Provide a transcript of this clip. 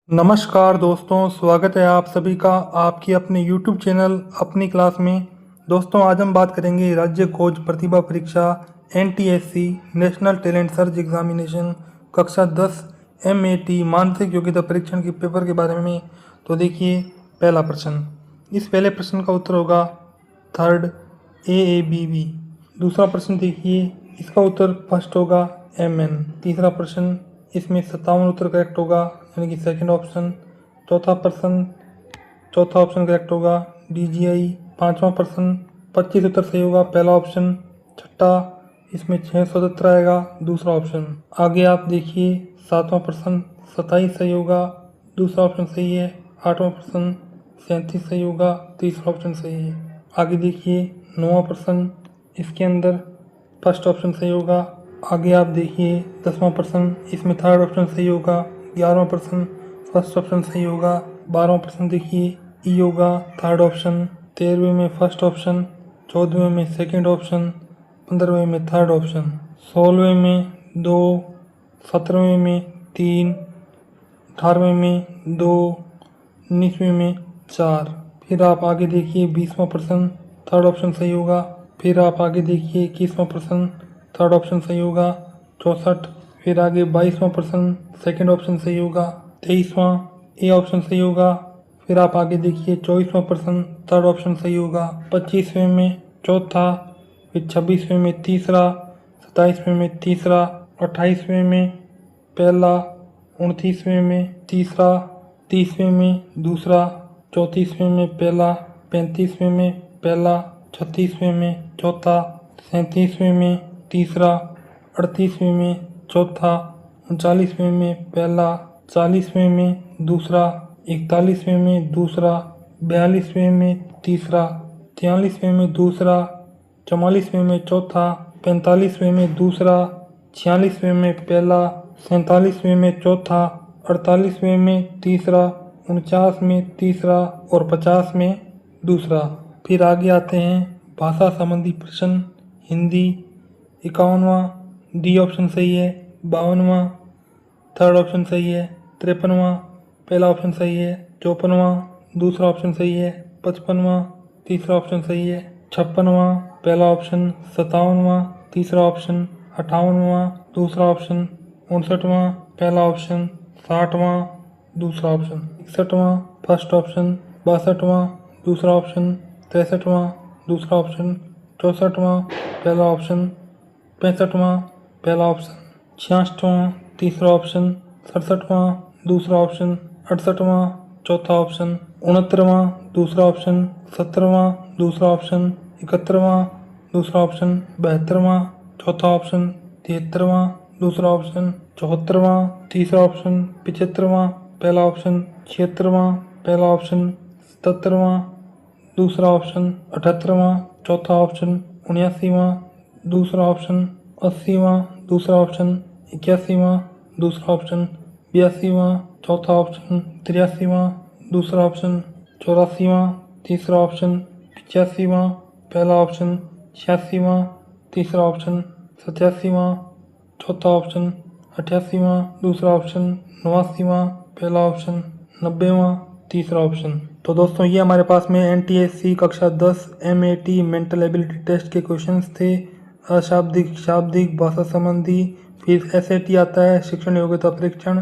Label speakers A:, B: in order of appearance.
A: नमस्कार दोस्तों, स्वागत है आप सभी का आपकी अपने YouTube चैनल अपनी क्लास में। दोस्तों, आज हम बात करेंगे राज्य खोज प्रतिभा परीक्षा NTSC national talent search examination कक्षा 10 MAT मानसिक योग्यता परीक्षण के पेपर के बारे में। तो देखिए, पहला प्रश्न, इस पहले प्रश्न का उत्तर होगा थर्ड AABB। दूसरा प्रश्न देखिए, इसका उत्तर फर्स्ट होगा MN। तीसरा प्रश्न, इसमें 57 उत्तर करेक्ट होगा, यानी कि सेकंड ऑप्शन। चौथा ऑप्शन करेक्ट होगा DGI। पांचवा प्रश्न 25 उत्तर सही होगा, पहला ऑप्शन। छठा, इसमें 677 आएगा, दूसरा ऑप्शन। आगे आप देखिए, सातवां प्रश्न 27 सही होगा, दूसरा ऑप्शन सही है। आठवां प्रश्न 37 सही होगा, तीसरा ऑप्शन सही है। आगे देखिए, नौवां प्रश्न, इसके अंदर फर्स्ट ऑप्शन सही होगा। आगे आप देखिए, 10वां प्रश्न, इसमें थर्ड ऑप्शन सही होगा। 11वां प्रश्न फर्स्ट ऑप्शन सही होगा। 12वां प्रश्न देखिए, ई होगा थर्ड ऑप्शन। 13वें में फर्स्ट ऑप्शन। 14वें में सेकंड ऑप्शन। 15वें में थर्ड ऑप्शन। 16वें में 2। 17वें में 3। 18वें में 2। 19वें में 4। फिर आप आगे देखिए, 20वां प्रश्न थर्ड ऑप्शन सही होगा। फिर आप आगे देखिए, 21वां प्रश्न थर्ड ऑप्शन सही होगा। 64। फिर आगे 22वां प्रश्न सेकंड ऑप्शन सही होगा। 23वां ए ऑप्शन सही होगा। फिर आप आगे देखिए, 24वां प्रश्न थर्ड ऑप्शन सही होगा। 25वें में चौथा। फिर 26वें में तीसरा। 27वें में तीसरा। 28वें में पहला। 29वें में तीसरा। 30वें में दूसरा। 34वें में पहला। 35वें में पहला। 36वें में चौथा। 37वें में तीसरा। 38वें में चौथा। 39वें में पहला। 40वें में दूसरा। 41वें में दूसरा। 42वें में तीसरा। 43वें में दूसरा। 44वें में चौथा। 45वें में दूसरा। 46वें में पहला। 47वें में चौथा। 48वें में तीसरा। 49 में तीसरा और 50 में दूसरा। फिर आगे आते हैं भाषा संबंधी प्रश्न। हिंदी 51वां डी ऑप्शन सही है। 52वां थर्ड ऑप्शन सही है। 53वां पहला ऑप्शन सही है। 54वां दूसरा ऑप्शन सही है। 55वां तीसरा ऑप्शन सही है। 56वां पहला ऑप्शन। 57वां तीसरा ऑप्शन। 58वां दूसरा ऑप्शन। 59वां पहला ऑप्शन। 60वां दूसरा ऑप्शन। 61वां फर्स्ट ऑप्शन। 62वां दूसरा ऑप्शन। 63वां दूसरा ऑप्शन। 64वां पहला ऑप्शन। 65वां पहला ऑप्शन। 66वां तीसरा ऑप्शन। 67वां दूसरा ऑप्शन। 68वां चौथा ऑप्शन। 69वां दूसरा ऑप्शन। 70वां दूसरा ऑप्शन। 71वां दूसरा ऑप्शन। 72वां चौथा ऑप्शन। 73वां दूसरा ऑप्शन। 74वां तीसरा ऑप्शन। 75वां पहला ऑप्शन। 76वां पहला ऑप्शन। 77वां दूसरा ऑप्शन। 78वां चौथा ऑप्शन। 79वां दूसरा ऑप्शन। 80वां दूसरा ऑप्शन। 81वां दूसरा ऑप्शन। 82वां चौथा ऑप्शन। 83वां दूसरा ऑप्शन। 84वां तीसरा ऑप्शन। 85वां पहला ऑप्शन। 86वां तीसरा ऑप्शन। 87वां चौथा ऑप्शन। 88वां दूसरा ऑप्शन। 89वां पहला ऑप्शन। 90वां तीसरा ऑप्शन। तो दोस्तों, ये हमारे पास में NTSC कक्षा 10 MAT मेंटल एबिलिटी टेस्ट के क्वेश्चंस थे। अशाब्दिक, शाब्दिक, भाषा संबंधी। फिर SAT आता है, शिक्षण योग्यता परीक्षण।